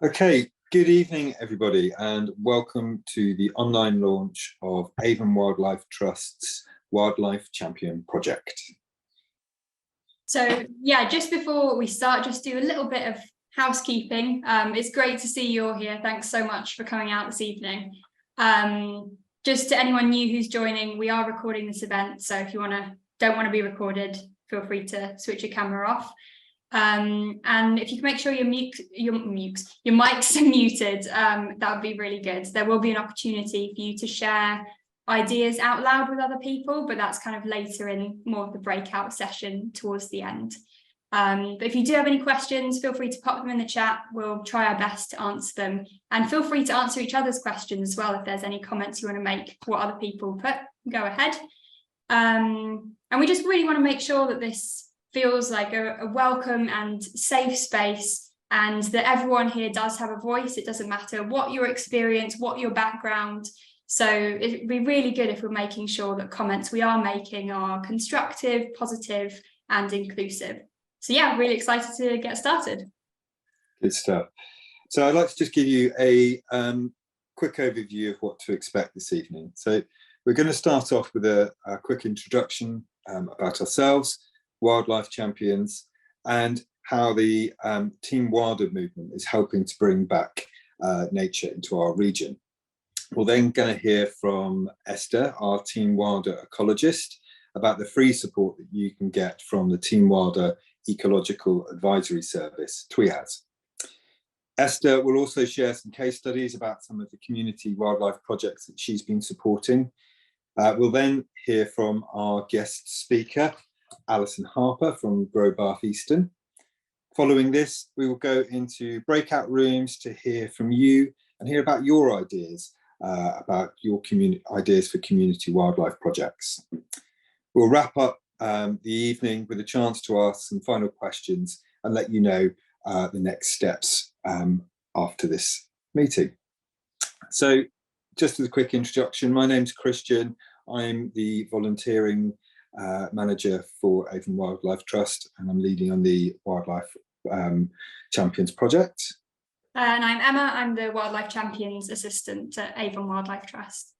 Okay, good evening, everybody, and welcome to the online launch of Avon Wildlife Trust's Wildlife Champion Project. So yeah, just before we start, just do a little bit of housekeeping. It's great to see you all here. Thanks so much for coming out this evening. Just to anyone new who's joining, we are recording this event, so if you don't want to be recorded, feel free to switch your camera off. And if you can make sure your mics are muted, that would be really good. There will be an opportunity for you to share ideas out loud with other people, but that's kind of later in more of the breakout session towards the end. But if you do have any questions, feel free to pop them in the chat. We'll try our best to answer them, and feel free to answer each other's questions as well. If there's any comments you want to make, what other people put, go ahead. And we just really want to make sure that this feels like a welcome and safe space, and that everyone here does have a voice. It doesn't matter what your experience, what your background. So it'd be really good if we're making sure that comments we are making are constructive, positive, and inclusive. So yeah, really excited to get started. Good stuff. So I'd like to just give you a quick overview of what to expect this evening. So we're going to start off with a quick introduction about ourselves, Wildlife Champions, and how the Team Wilder movement is helping to bring back nature into our region. We're then going to hear from Esther, our Team Wilder ecologist, about the free support that you can get from the Team Wilder Ecological Advisory Service, TWIAS. Esther will also share some case studies about some of the community wildlife projects that she's been supporting. We'll then hear from our guest speaker, Alison Harper from Grow Batheaston. Following this, we will go into breakout rooms to hear from you and hear about your ideas, about your ideas for community wildlife projects. We'll wrap up the evening with a chance to ask some final questions and let you know the next steps after this meeting. So just as a quick introduction, my name's Christian. I'm the volunteering manager for Avon Wildlife Trust, and I'm leading on the Wildlife Champions project. And I'm Emma. I'm the Wildlife Champions assistant at Avon Wildlife Trust.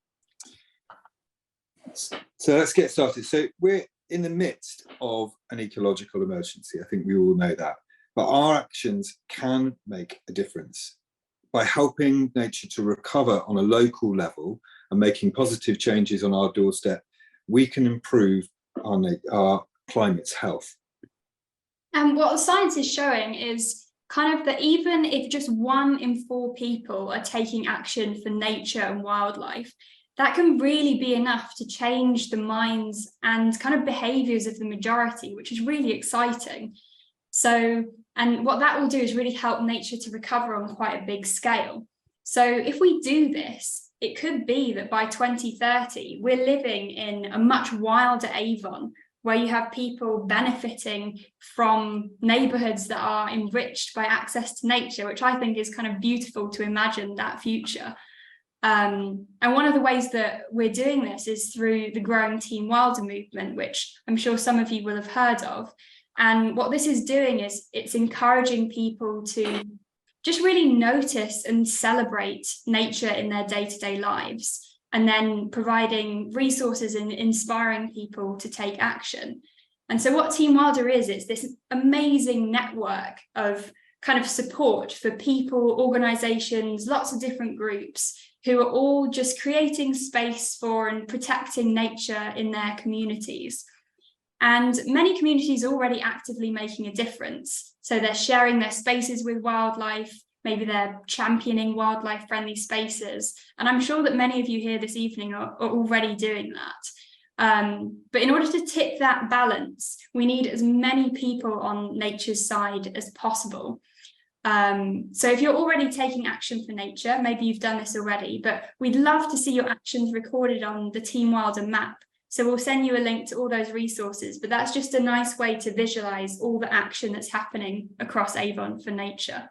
So let's get started. So we're in the midst of an ecological emergency. I think we all know that, but our actions can make a difference by helping nature to recover on a local level and making positive changes on our doorstep. We can improve our climate's health. And what the science is showing is kind of that even if just 1 in 4 people are taking action for nature and wildlife, that can really be enough to change the minds and kind of behaviours of the majority, which is really exciting. So, and what that will do is really help nature to recover on quite a big scale. So if we do this, it could be that by 2030, we're living in a much wilder Avon, where you have people benefiting from neighbourhoods that are enriched by access to nature, which I think is kind of beautiful to imagine that future. And one of the ways that we're doing this is through the growing Team Wilder movement, which I'm sure some of you will have heard of. And what this is doing is it's encouraging people to just really notice and celebrate nature in their day-to-day lives, and then providing resources and inspiring people to take action. And so what Team Wilder is, it's this amazing network of kind of support for people, organisations, lots of different groups who are all just creating space for and protecting nature in their communities. And many communities are already actively making a difference. So they're sharing their spaces with wildlife, maybe they're championing wildlife-friendly spaces. And I'm sure that many of you here this evening are already doing that. But in order to tip that balance, we need as many people on nature's side as possible. So if you're already taking action for nature, maybe you've done this already, but we'd love to see your actions recorded on the Team Wilder map. So we'll send you a link to all those resources, but that's just a nice way to visualize all the action that's happening across Avon for nature.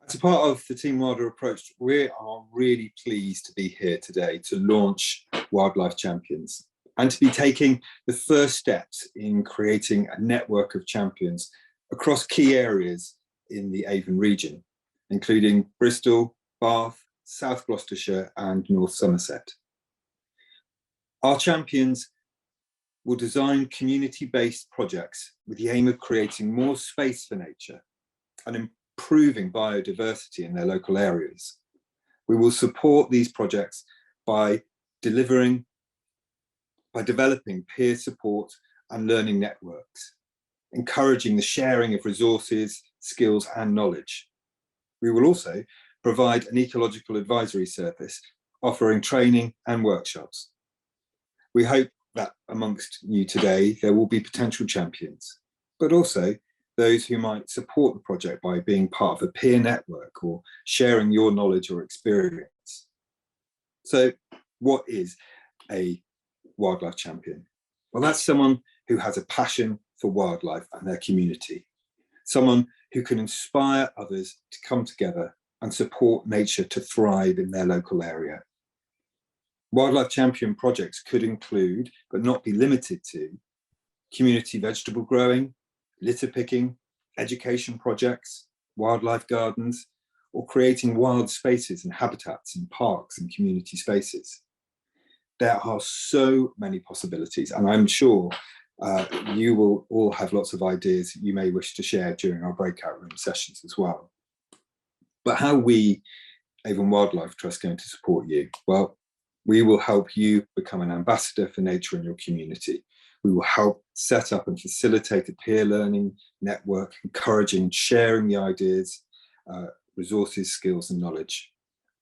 As a part of the Team Wilder approach, we are really pleased to be here today to launch Wildlife Champions and to be taking the first steps in creating a network of champions across key areas in the Avon region, including Bristol, Bath, South Gloucestershire and North Somerset. Our champions will design community-based projects with the aim of creating more space for nature and improving biodiversity in their local areas. We will support these projects by developing peer support and learning networks, encouraging the sharing of resources, skills and knowledge. We will also provide an ecological advisory service offering training and workshops. We hope that amongst you today, there will be potential champions, but also those who might support the project by being part of a peer network or sharing your knowledge or experience. So what is a wildlife champion? Well, that's someone who has a passion for wildlife and their community, someone who can inspire others to come together and support nature to thrive in their local area. Wildlife champion projects could include, but not be limited to, community vegetable growing, litter picking, education projects, wildlife gardens, or creating wild spaces and habitats in parks and community spaces. There are so many possibilities, and I'm sure you will all have lots of ideas you may wish to share during our breakout room sessions as well. But how are we, Avon Wildlife Trust, going to support you? Well, we will help you become an ambassador for nature in your community. We will help set up and facilitate a peer learning network, encouraging and sharing the ideas, resources, skills and knowledge.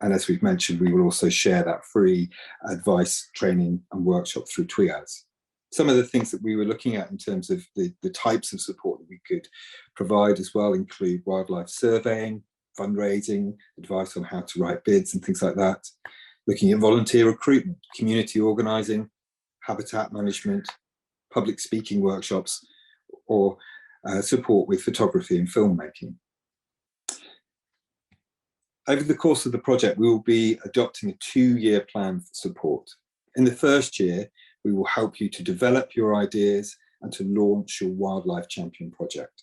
And as we've mentioned, we will also share that free advice, training and workshop through TWIAS. Some of the things that we were looking at in terms of the types of support that we could provide as well include wildlife surveying, fundraising, advice on how to write bids and things like that, looking at volunteer recruitment, community organising, habitat management, public speaking workshops, or support with photography and filmmaking. Over the course of the project, we will be adopting a 2-year plan for support. In the first year, we will help you to develop your ideas and to launch your Wildlife Champion project.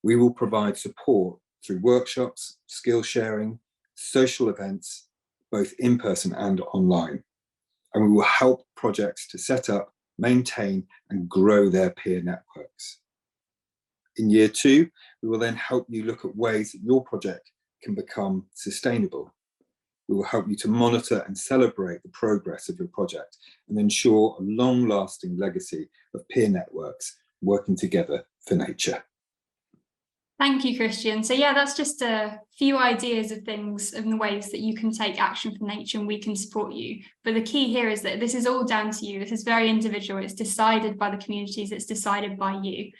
We will provide support through workshops, skill sharing, social events, both in person and online. And we will help projects to set up, maintain and grow their peer networks. In year 2, we will then help you look at ways that your project can become sustainable. We will help you to monitor and celebrate the progress of your project and ensure a long-lasting legacy of peer networks working together for nature. Thank you, Christian. So yeah, that's just a few ideas of things and the ways that you can take action for nature and we can support you. But the key here is that this is all down to you. This is very individual. It's decided by the communities. It's decided by you.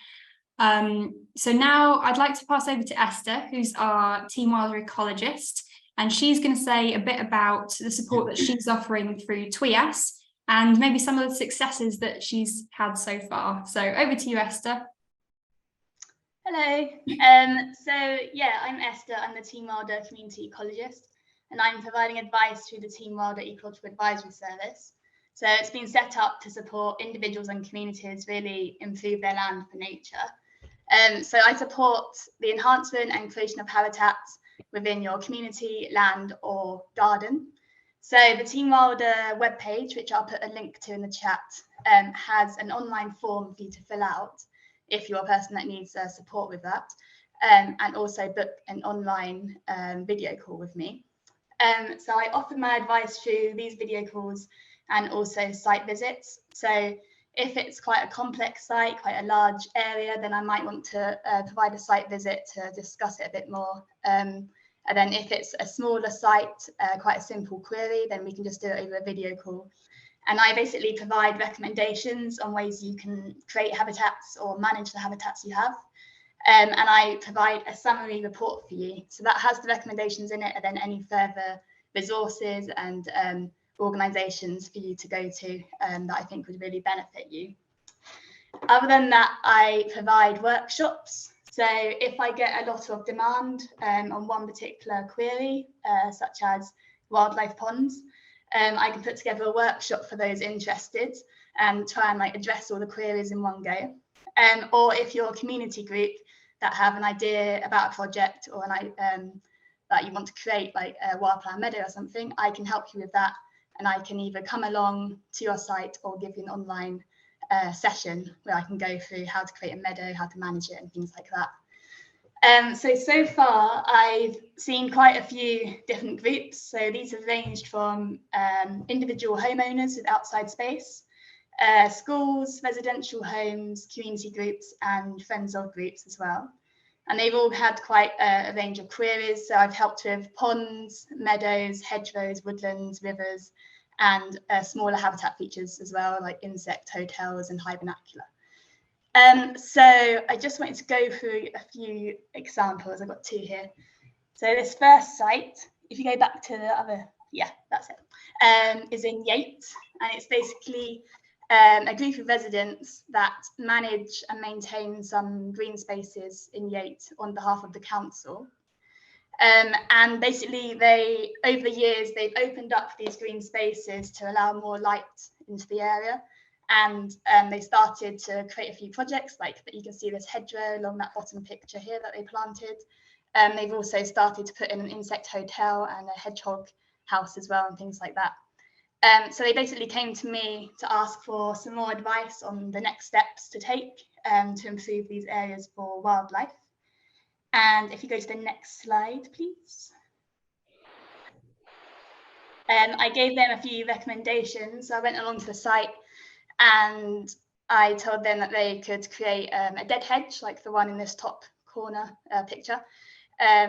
So now I'd like to pass over to Esther, who's our Team Wilder ecologist, and she's going to say a bit about the support that she's offering through TWIAS and maybe some of the successes that she's had so far. So over to you, Esther. Hello. So yeah, I'm Esther. I'm the Team Wilder community ecologist, and I'm providing advice through the Team Wilder ecological advisory service. So it's been set up to support individuals and communities really improve their land for nature. So I support the enhancement and creation of habitats within your community, land or garden. So the Team Wilder webpage, which I'll put a link to in the chat, has an online form for you to fill out if you're a person that needs support with that, and also book an online video call with me. So I offer my advice through these video calls and also site visits. So if it's quite a complex site, quite a large area, then I might want to provide a site visit to discuss it a bit more. And then if it's a smaller site, quite a simple query, then we can just do it over a video call. And I basically provide recommendations on ways you can create habitats or manage the habitats you have. And I provide a summary report for you. So that has the recommendations in it and then any further resources and organisations for you to go to that I think would really benefit you. Other than that, I provide workshops. So if I get a lot of demand on one particular query, such as wildlife ponds, I can put together a workshop for those interested and try and address all the queries in one go. Or if you're a community group, that have an idea about a project or that you want to create, like a wildflower meadow or something, I can help you with that. And I can either come along to your site or give you an online session where I can go through how to create a meadow, how to manage it and things like that. So far, I've seen quite a few different groups. So these have ranged from individual homeowners with outside space, schools, residential homes, community groups, and friends of groups as well. And they've all had quite a range of queries. So I've helped with ponds, meadows, hedgerows, woodlands, rivers, and smaller habitat features as well, like insect hotels and high vernacular. So I just wanted to go through a few examples. I've got two here. So this first site, if you go back to the other, yeah, that's it, is in Yate. And it's basically a group of residents that manage and maintain some green spaces in Yate on behalf of the council. And basically over the years, they've opened up these green spaces to allow more light into the area. And they started to create a few projects, like that you can see this hedgerow along that bottom picture here that they planted. They've also started to put in an insect hotel and a hedgehog house as well and things like that. So they basically came to me to ask for some more advice on the next steps to take to improve these areas for wildlife. And if you go to the next slide, please. I gave them a few recommendations. So I went along to the site and I told them that they could create a dead hedge, like the one in this top corner picture.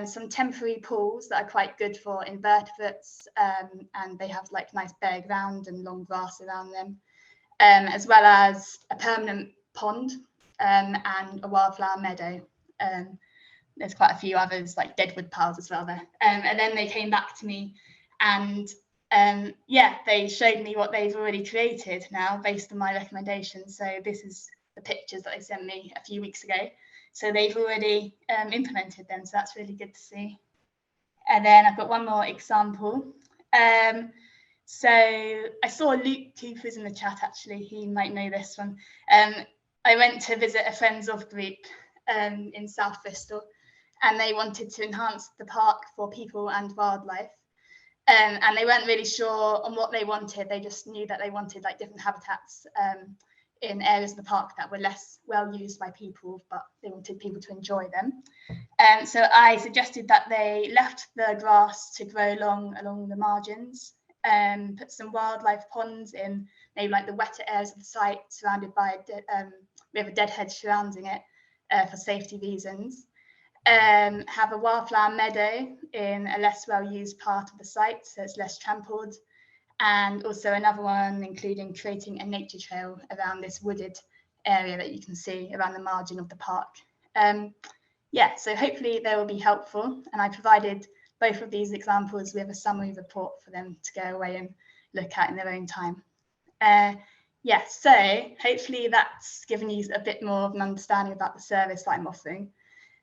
Some temporary pools that are quite good for invertebrates, and they have like nice bare ground and long grass around them, as well as a permanent pond and a wildflower meadow. There's quite a few others like deadwood piles as well there. And then they came back to me and yeah, they showed me what they've already created now based on my recommendations. So this is the pictures that they sent me a few weeks ago. So they've already implemented them, so that's really good to see. And then I've got one more example. So I saw Luke Cooper's in the chat, actually, he might know this one. I went to visit a Friends of group in South Bristol, and they wanted to enhance the park for people and wildlife. And they weren't really sure on what they wanted. They just knew that they wanted like different habitats in areas of the park that were less well used by people, but they wanted people to enjoy them. So I suggested that they left the grass to grow along the margins, put some wildlife ponds in maybe like the wetter areas of the site, surrounded by we have a dead hedge surrounding it for safety reasons. Have a wildflower meadow in a less well-used part of the site, so it's less trampled, and also another one including creating a nature trail around this wooded area that you can see around the margin of the park. Yeah, so hopefully they will be helpful, and I provided both of these examples with a summary report for them to go away and look at in their own time. Yeah, so hopefully that's given you a bit more of an understanding about the service that I'm offering.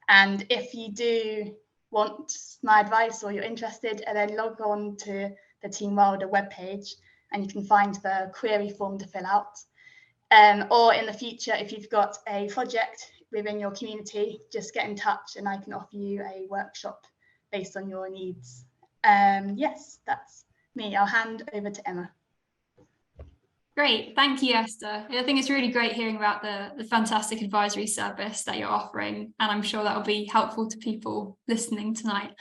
And if you do want my advice or you're interested, then log on to the Team Wilder webpage and you can find the query form to fill out. Or in the future, if you've got a project within your community, just get in touch and I can offer you a workshop based on your needs. Yes, that's me. I'll hand over to Emma. Great, thank you, Esther. I think it's really great hearing about the fantastic advisory service that you're offering, and I'm sure that will be helpful to people listening tonight.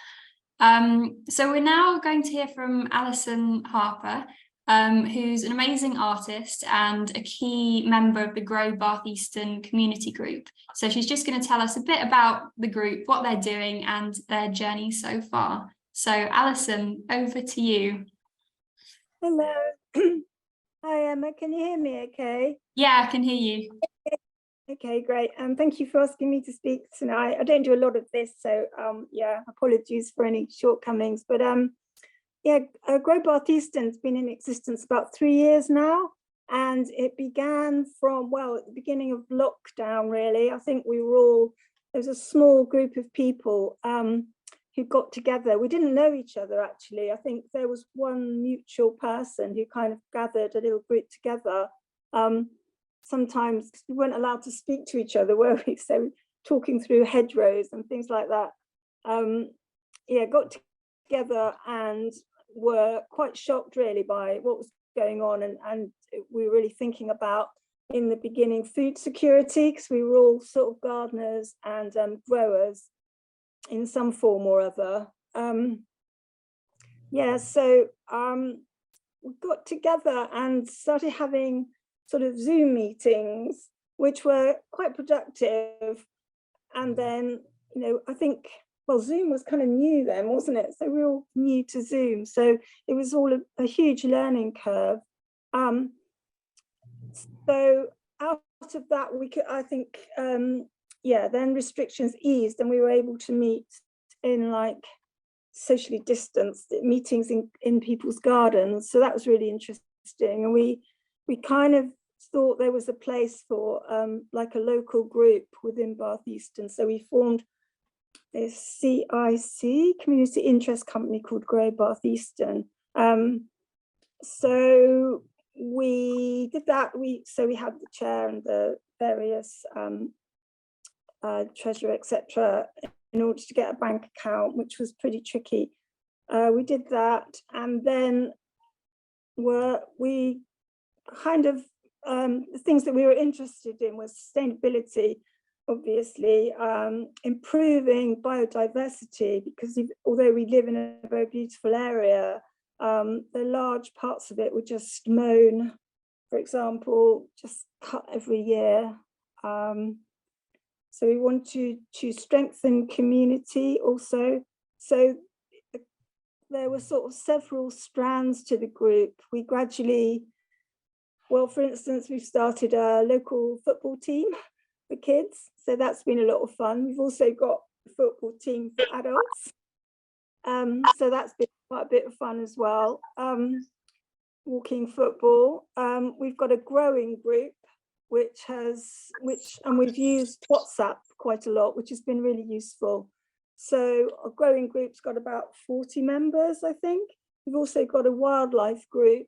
So we're now going to hear from Alison Harper, who's an amazing artist and a key member of the Grow Batheaston community group. So she's just going to tell us a bit about the group, what they're doing and their journey so far. So Alison, over to you. Hello. Hi Emma, can you hear me okay? Yeah, I can hear you. Okay, great. Thank you for asking me to speak tonight. I don't do a lot of this, so yeah, apologies for any shortcomings. But yeah, Grow Batheaston's been in existence about 3 years now, and it began from, well, at the beginning of lockdown, really. I think we were all, there was a small group of people who got together. We didn't know each other, actually. I think there was one mutual person who kind of gathered a little group together. Sometimes we weren't allowed to speak to each other, were we? So we talking through hedgerows and things like that. Yeah, got together and were quite shocked really by what was going on, and we were really thinking about, in the beginning, food security, because we were all sort of gardeners and growers in some form or other. Yeah, so we got together and started having sort of Zoom meetings, which were quite productive. And then, you know, I think, well, Zoom was kind of new then, wasn't it? So we were all new to Zoom. So it was all a huge learning curve. So out of that, we could, I think, yeah, then restrictions eased and we were able to meet in like socially distanced meetings in people's gardens. So that was really interesting. And we kind of thought there was a place for like a local group within Batheaston. So we formed this CIC, community interest company, called Grow Batheaston. So we did that. So we had the chair and the various treasurer, etc., in order to get a bank account, which was pretty tricky. We did that, and then we kind of the things that we were interested in was sustainability, obviously, improving biodiversity, because although we live in a very beautiful area, the large parts of it were just mown, for example, just cut every year. So we want to strengthen community also. So there were sort of several strands to the group. We gradually, well, for instance, we've started a local football team for kids. So that's been a lot of fun. We've also got a football team for adults. So that's been quite a bit of fun as well. Walking football. We've got a growing group, and we've used WhatsApp quite a lot, which has been really useful. So our growing group's got about 40 members, I think. We've also got a wildlife group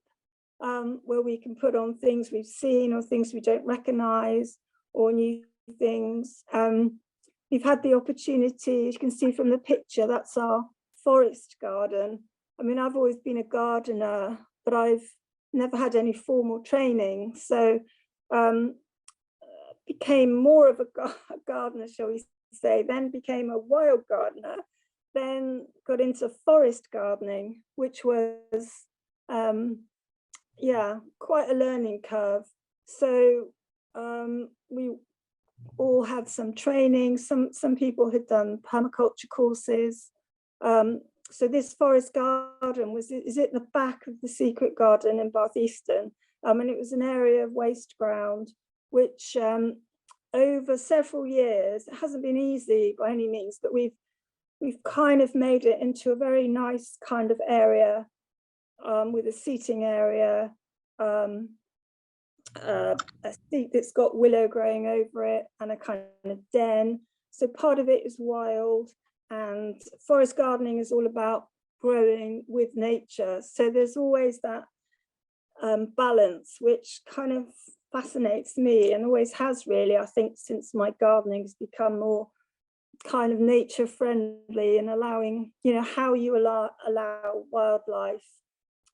where we can put on things we've seen or things we don't recognize or new things. We've had the opportunity, as you can see from the picture, that's our forest garden. I mean, I've always been a gardener, but I've never had any formal training. So became more of a gardener, shall we say, then became a wild gardener, then got into forest gardening, which was, yeah, quite a learning curve. So we all had some training, some people had done permaculture courses. So this forest garden is at the back of the secret garden in Batheaston. And it was an area of waste ground, which over several years, it hasn't been easy by any means, but we've kind of made it into a very nice kind of area with a seating area, a seat that's got willow growing over it, and a kind of den. So part of it is wild, and forest gardening is all about growing with nature. So there's always that balance, which kind of fascinates me and always has really, I think, since my gardening has become more kind of nature friendly and allowing, you know, how you allow wildlife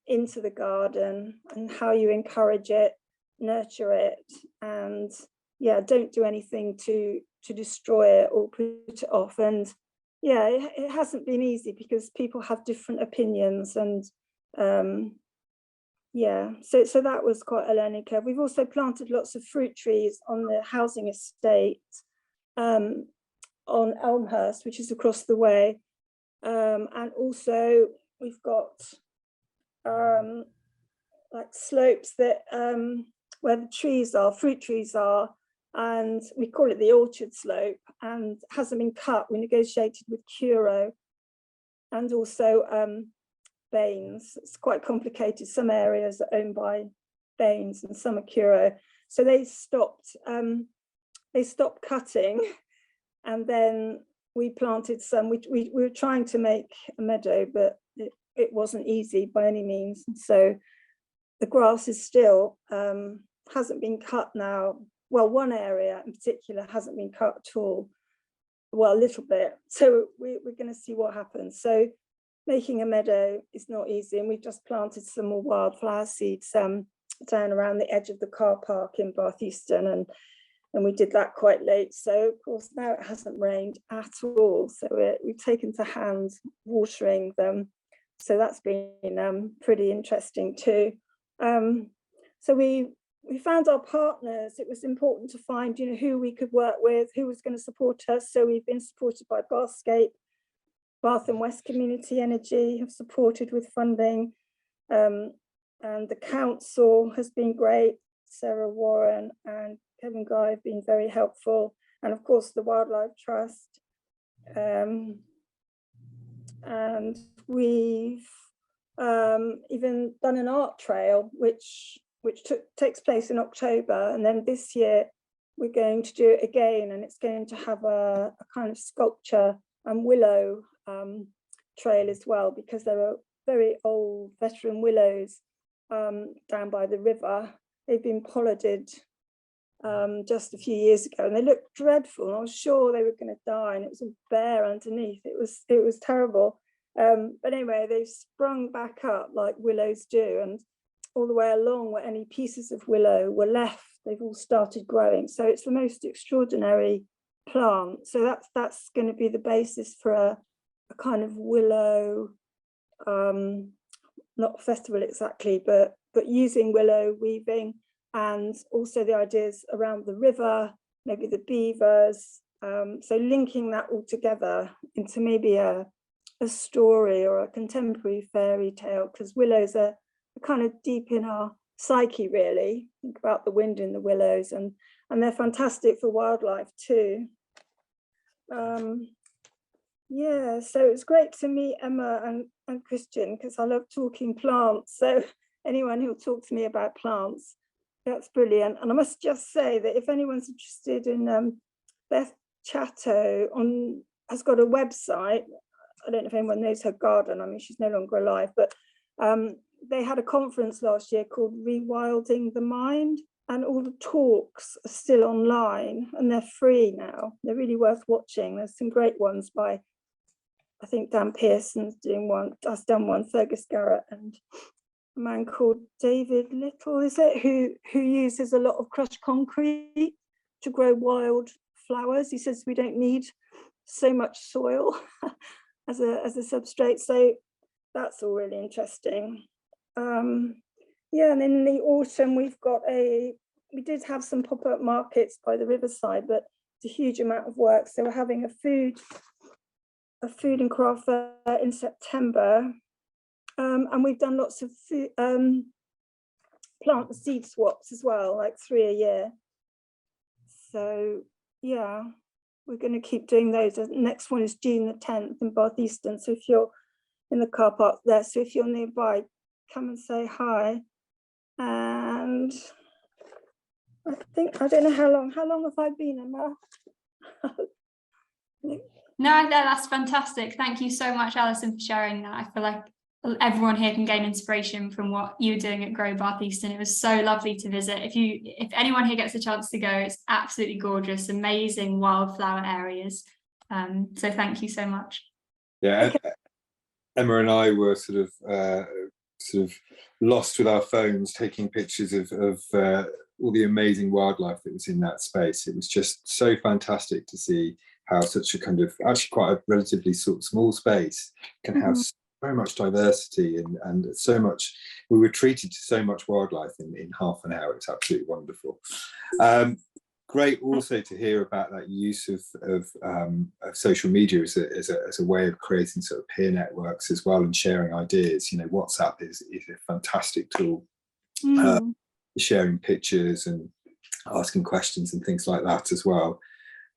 into the garden and how you encourage it, nurture it, and yeah, don't do anything to destroy it or put it off. And yeah, it hasn't been easy because people have different opinions, and yeah, so that was quite a learning curve. We've also planted lots of fruit trees on the housing estate on Elmhurst, which is across the way, and also we've got like slopes that where the trees are, fruit trees are, and we call it the orchard slope, and hasn't been cut. We negotiated with Curo, and also Baines. It's quite complicated. Some areas are owned by Baines and some are Curo. So they stopped cutting, and then we planted some. We were trying to make a meadow, but it wasn't easy by any means. So the grass is still hasn't been cut now. Well, one area in particular hasn't been cut at all. well, a little bit. So we're going to see what happens. So making a meadow is not easy, and we've just planted some more wildflower seeds down around the edge of the car park in Batheaston, and we did that quite late. So of course now it hasn't rained at all, so we've taken to hand watering them. So that's been pretty interesting too. So we found our partners. It was important to find, you know, who we could work with, who was going to support us. So we've been supported by Bathscape, Bath and West Community Energy have supported with funding, and the council has been great. Sarah Warren and Kevin Guy have been very helpful, and of course the Wildlife Trust. And we've even done an art trail, which takes place in October, and then this year we're going to do it again, and it's going to have a kind of sculpture and willow trail as well, because there are very old veteran willows down by the river. They've been pollarded just a few years ago, and they looked dreadful. I was sure they were going to die, and it was all bare underneath. It was terrible. But anyway, they've sprung back up like willows do, and all the way along where any pieces of willow were left, they've all started growing. So it's the most extraordinary plant. So that's going to be the basis for a kind of willow, not festival exactly, but using willow weaving, and also the ideas around the river, maybe the beavers. So linking that all together into maybe a story or a contemporary fairy tale, because willows are kind of deep in our psyche, really. Think about the wind in the willows, and they're fantastic for wildlife too. Yeah, so it's great to meet Emma and Christian, because I love talking plants. So anyone who'll talk to me about plants, that's brilliant. And I must just say that if anyone's interested in Beth Chatto has got a website. I don't know if anyone knows her garden. I mean, she's no longer alive, but they had a conference last year called Rewilding the Mind, and all the talks are still online and they're free now. They're really worth watching. There's some great ones by, I think Dan Pearson's doing one, has done one, Fergus Garrett, and a man called David Little, is it, who uses a lot of crushed concrete to grow wild flowers. He says we don't need so much soil as a substrate. So that's all really interesting. Yeah, and in the autumn we did have some pop-up markets by the riverside, but it's a huge amount of work. So we're having a food and craft fair in September, and we've done lots of food, plant and seed swaps as well, like 3 a year. So yeah, we're going to keep doing those. The next one is June the 10th in Batheaston. So if you're in the car park there, so if you're nearby, come and say hi. And I don't know how long have I been, Emma? No, that's fantastic. Thank you so much, Alison, for sharing that. I feel like everyone here can gain inspiration from what you were doing at Grow Batheaston. It was so lovely to visit. If anyone here gets a chance to go, it's absolutely gorgeous, amazing wildflower areas. So thank you so much. Yeah, Emma and I were sort of lost with our phones, taking pictures of all the amazing wildlife that was in that space. It was just so fantastic to see how such a kind of, actually quite a relatively sort of small space can have so much diversity and so much. We were treated to so much wildlife in half an hour. It's absolutely wonderful. Great also to hear about that use of social media as a way of creating sort of peer networks as well, and sharing ideas. You know, WhatsApp is a fantastic tool, sharing pictures and asking questions and things like that as well.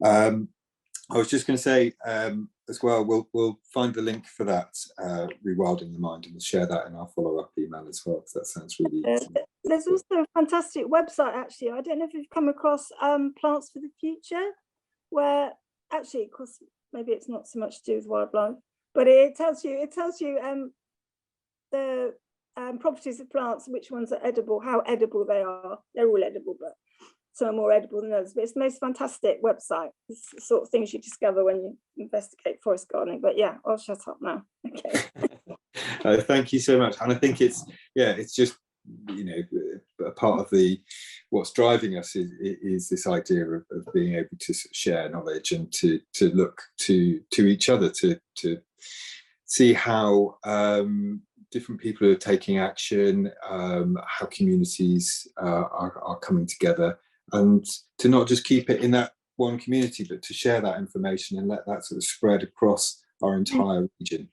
I was just going to say as well, we'll find the link for that, Rewilding the Mind, and we'll share that in our follow-up email as well, because that sounds really there's also a fantastic website, actually. I don't know if you've come across Plants for the Future, where actually, of course, maybe it's not so much to do with wildlife, but it tells you the properties of plants, which ones are edible, how edible they are. They're all edible, but some are more edible than others, but it's the most fantastic website. It's the sort of things you discover when you investigate forest gardening. But yeah, I'll shut up now. Okay. Thank you so much. And I think it's just, you know, a part of what's driving us is this idea of being able to sort of share knowledge and to look to each other to see how different people are taking action, how communities are coming together, and to not just keep it in that one community, but to share that information and let that sort of spread across our entire region.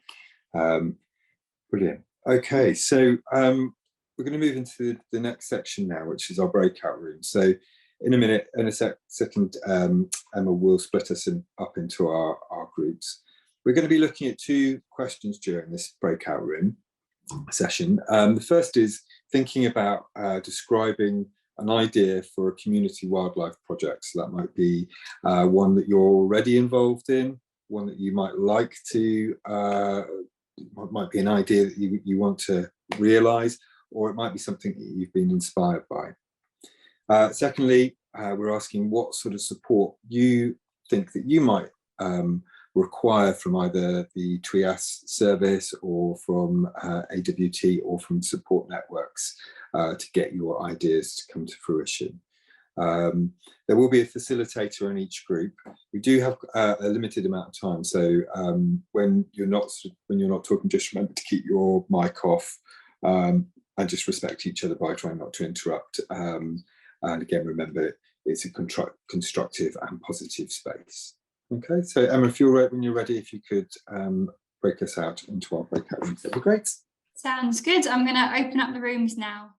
Brilliant. Okay, so we're going to move into the next section now, which is our breakout room. So in a minute, in a second, Emma will split us up into our groups. We're going to be looking at 2 questions during this breakout room session. The first is thinking about describing an idea for a community wildlife project. So that might be one that you're already involved in, one that you might like to, might be an idea that you want to realise, or it might be something that you've been inspired by. Secondly, we're asking what sort of support you think that you might require from either the TWIAS service or from AWT or from support networks to get your ideas to come to fruition. There will be a facilitator in each group. We do have a limited amount of time, so when you're not talking, just remember to keep your mic off and just respect each other by trying not to interrupt. And again, remember it's a constructive and positive space. Okay, so Emma, if when you're ready, if you could break us out into our breakout rooms, that'd be great. Sounds good. I'm going to open up the rooms now.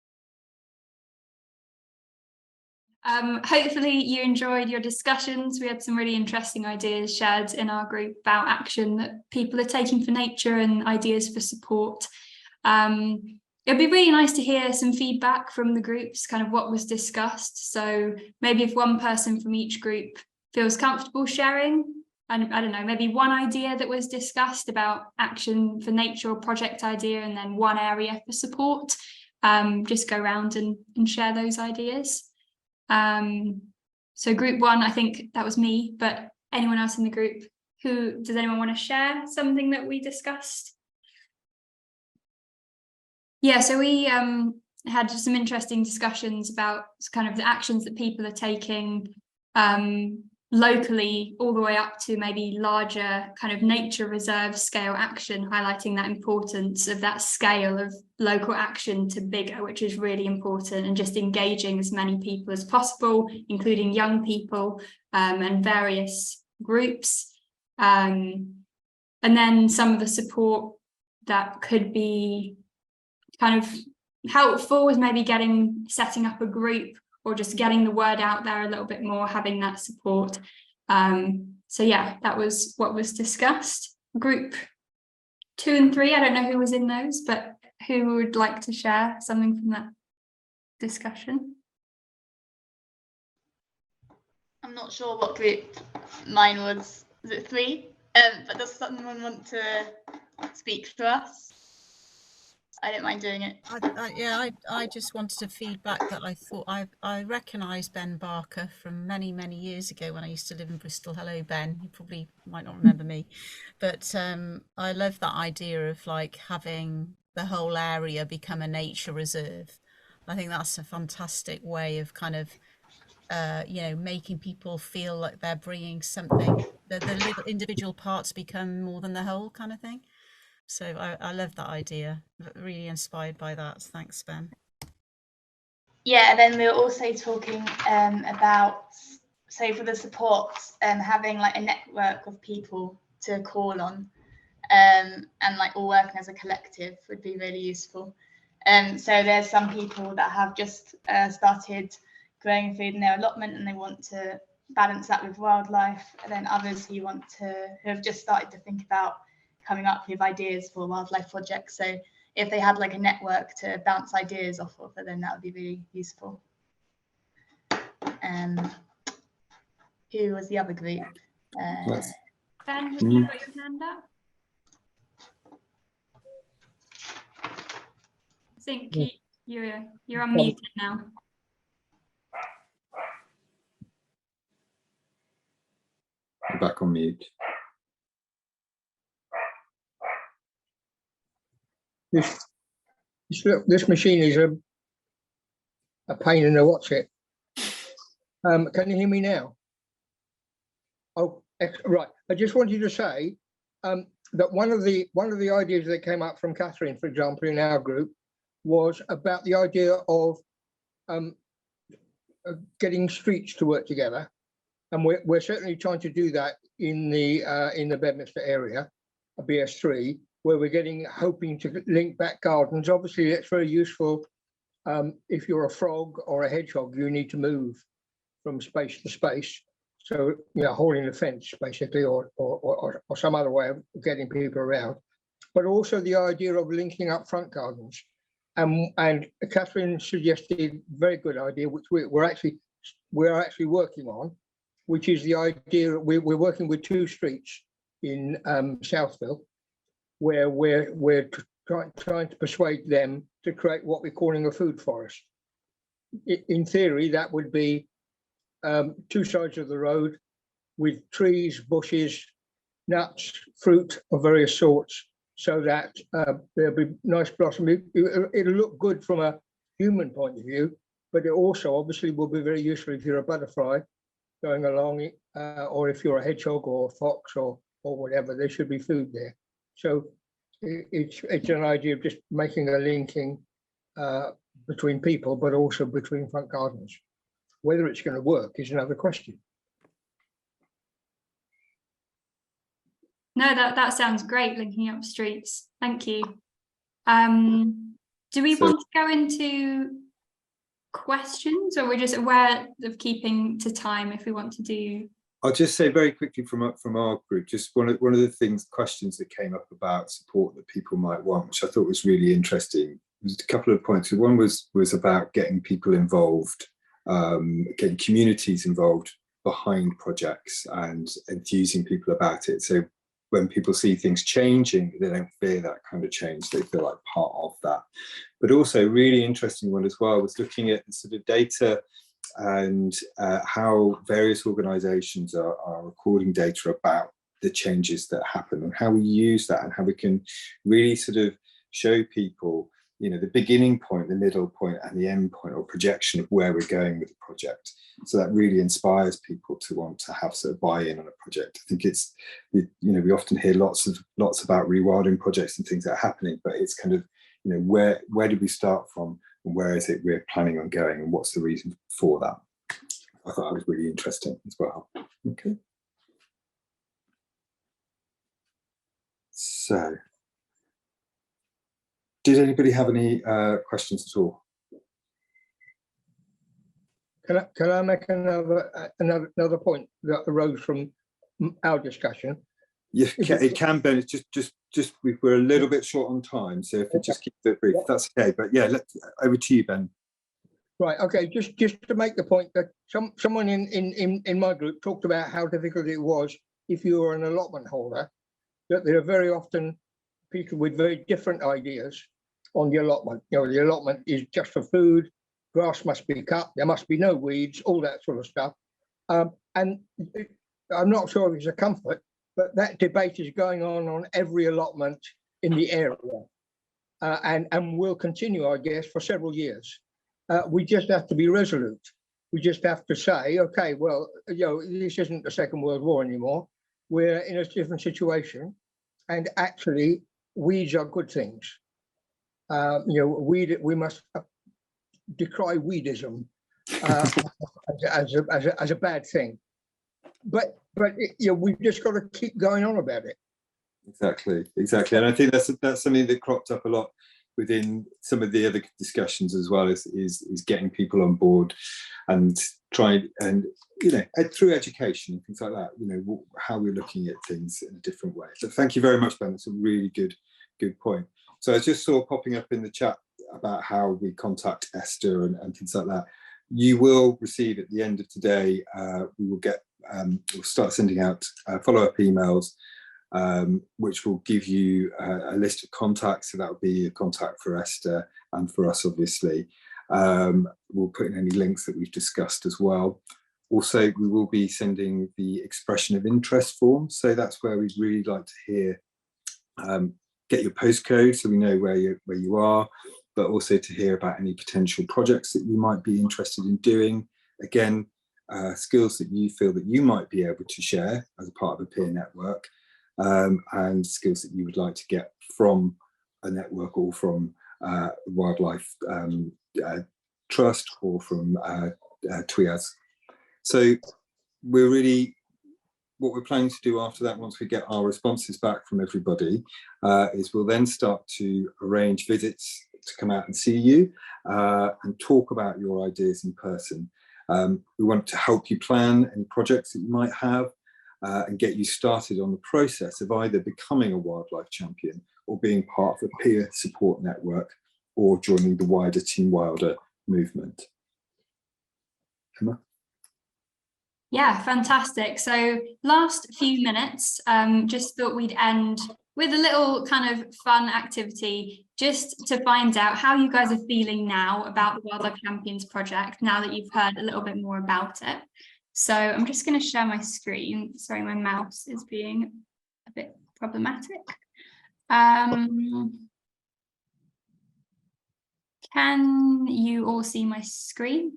Hopefully you enjoyed your discussions. We had some really interesting ideas shared in our group about action that people are taking for nature and ideas for support. It'd be really nice to hear some feedback from the groups, kind of what was discussed. So maybe if one person from each group feels comfortable sharing, and I don't know, maybe one idea that was discussed about action for nature or project idea, and then one area for support, just go around and share those ideas. So group 1, I think that was me, but anyone else in the group, does anyone want to share something that we discussed? Yeah, so we had some interesting discussions about kind of the actions that people are taking locally, all the way up to maybe larger kind of nature reserve scale action, highlighting that importance of that scale of local action to bigger, which is really important, and just engaging as many people as possible, including young people and various groups. And then some of the support that could be kind of helpful was maybe setting up a group, or just getting the word out there a little bit more, having that support. So yeah, that was what was discussed. Group 2 and 3, I don't know who was in those, but who would like to share something from that discussion? I'm not sure what group mine was. Was it 3? But does someone want to speak for us? I don't mind doing it. I just wanted to feedback that I thought I recognised Ben Barker from many years ago when I used to live in Bristol. Hello, Ben. You probably might not remember me, but I love that idea of like having the whole area become a nature reserve. I think that's a fantastic way of kind of making people feel like they're bringing something. The little individual parts become more than the whole, kind of thing. So I love that idea, really inspired by that. Thanks, Ben. Yeah, and then we were also talking about, so for the support, having like a network of people to call on, and like all working as a collective would be really useful. So there's some people that have just started growing food in their allotment and they want to balance that with wildlife, and then others who have just started to think about coming up with ideas for wildlife projects. So if they had like a network to bounce ideas off of, then that would be really useful. Who was the other group? Ben, have you got your hand up? I think you're unmuted now. You're back on mute. This machine is a pain in the what's it. Can you hear me now? Oh, right. I just wanted to say that one of the ideas that came up from Catherine, for example, in our group, was about the idea of getting streets to work together, and we're certainly trying to do that in the Bedminster area, BS3, where we're hoping to link back gardens. Obviously, it's very useful. If you're a frog or a hedgehog, you need to move from space to space. So, holding the fence, basically, or some other way of getting people around. But also the idea of linking up front gardens. And Catherine suggested a very good idea, which we're actually working on, which is the idea we're working with 2 streets in Southville, where we're trying to persuade them to create what we're calling a food forest. In theory, that would be 2 sides of the road with trees, bushes, nuts, fruit of various sorts, so that there'll be nice blossom. It'll look good from a human point of view, but it also obviously will be very useful if you're a butterfly going along, or if you're a hedgehog or a fox or whatever. There should be food there. So it's an idea of just making a linking between people, but also between front gardens. Whether it's going to work is another question. No, that sounds great, linking up streets. Thank you. Do we want to go into questions, or we're just aware of keeping to time if we want to do? I'll just say very quickly from our group, just one of the questions that came up about support that people might want, which I thought was really interesting. There's a couple of points. One was about getting people involved, getting communities involved behind projects and enthusing people about it. So when people see things changing, they don't fear that kind of change. They feel like part of that. But also, really interesting one as well was looking at the sort of data and how various organisations are recording data about the changes that happen, and how we use that, and how we can really sort of show people, the beginning point, the middle point, and the end point, or projection of where we're going with the project. So that really inspires people to want to have sort of buy-in on a project. I think it's, we often hear lots about rewilding projects and things that are happening, but it's kind of, where did we start from, and where is it we're planning on going, and what's the reason for that? I thought that was really interesting as well. Okay. So, did anybody have any questions at all? Can I make another point that arose from our discussion? Yeah, it can, Ben. It's just we're a little bit short on time, so if you just keep it brief, that's okay. But yeah, over to you, Ben. Right. Okay. Just to make the point that someone in my group talked about how difficult it was if you were an allotment holder, that there are very often people with very different ideas on the allotment. The allotment is just for food. Grass must be cut. There must be no weeds. All that sort of stuff. And I'm not sure if it's a comfort, but that debate is going on every allotment in the area, and will continue, I guess, for several years. We just have to be resolute. We just have to say, okay, well, this isn't the Second World War anymore. We're in a different situation, and actually, weeds are good things. We must decry weedism as a bad thing. But we've just got to keep going on about it. Exactly, and I think that's something that cropped up a lot within some of the other discussions as well, is getting people on board and trying, and through education and things like that, how we're looking at things in a different way. So thank you very much, Ben. It's a really good point. So I just saw popping up in the chat about how we contact Esther and things like that. You will receive at the end of today, we will get, we'll start sending out follow-up emails, which will give you a list of contacts. So that will be a contact for Esther and for us, obviously. We'll put in any links that we've discussed as well. Also, we will be sending the expression of interest form. So that's where we'd really like to hear, get your postcode so we know where you are, but also to hear about any potential projects that you might be interested in doing. Again, skills that you feel that you might be able to share as a part of a peer network, and skills that you would like to get from a network or from wildlife trust or from TWIAS. So what we're planning to do after that, once we get our responses back from everybody, is we'll then start to arrange visits to come out and see you and talk about your ideas in person. We want to help you plan any projects that you might have and get you started on the process of either becoming a wildlife champion or being part of a peer support network or joining the wider Team Wilder movement. Emma? Yeah, fantastic. So last few minutes, just thought we'd end with a little kind of fun activity just to find out how you guys are feeling now about the Wildlife Champions project, now that you've heard a little bit more about it. So I'm just going to share my screen. Sorry, my mouse is being a bit problematic. Can you all see my screen?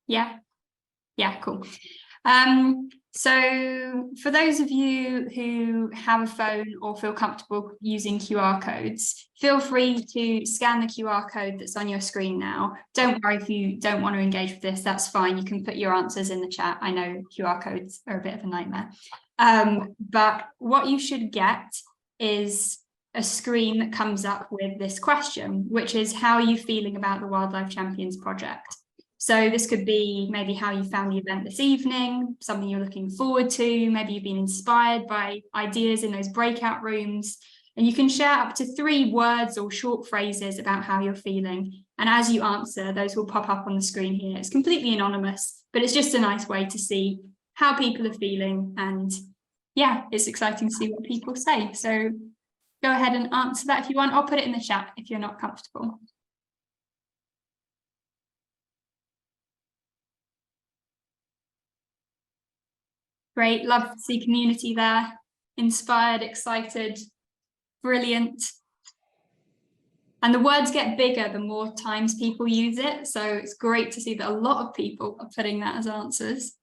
Yeah, cool. So for those of you who have a phone or feel comfortable using QR codes, feel free to scan the QR code that's on your screen now. Don't worry if you don't want to engage with this, that's fine. You can put your answers in the chat. I know QR codes are a bit of a nightmare. But what you should get is a screen that comes up with this question, which is, how are you feeling about the Wildlife Champions project? So this could be maybe how you found the event this evening, something you're looking forward to, maybe you've been inspired by ideas in those breakout rooms, and you can share up to 3 words or short phrases about how you're feeling. And as you answer, those will pop up on the screen here. It's completely anonymous, but it's just a nice way to see how people are feeling. And yeah, it's exciting to see what people say. So go ahead and answer that if you want, or put it in the chat if you're not comfortable. Great, love to see community there. Inspired, excited, brilliant. And the words get bigger the more times people use it. So it's great to see that a lot of people are putting that as answers.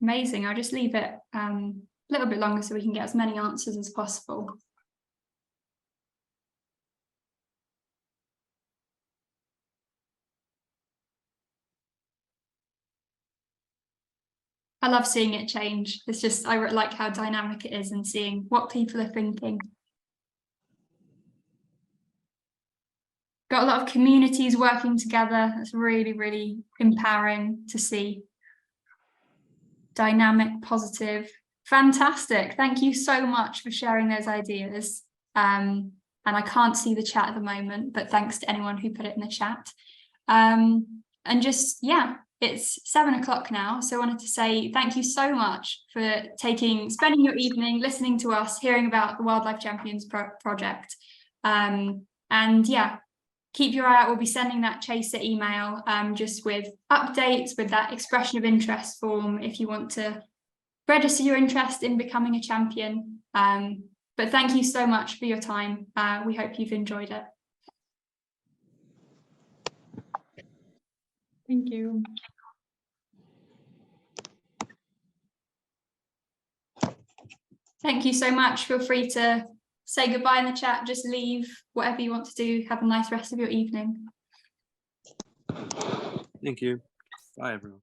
Amazing. I'll just leave it a little bit longer so we can get as many answers as possible. I love seeing it change. It's just, I like how dynamic it is and seeing what people are thinking. Got a lot of communities working together. That's really, really empowering to see. Dynamic, positive, fantastic. Thank you so much for sharing those ideas. And I can't see the chat at the moment, but thanks to anyone who put it in the chat. And just, yeah, it's 7 o'clock now. So I wanted to say thank you so much for spending your evening listening to us, hearing about the Wildlife Champions project. And yeah, keep your eye out. We'll be sending that chaser email just with updates, with that expression of interest form if you want to register your interest in becoming a champion. But thank you so much for your time. We hope you've enjoyed it. Thank you. Thank you so much. Feel free to say goodbye in the chat, just leave, whatever you want to do. Have a nice rest of your evening. Thank you. Bye, everyone.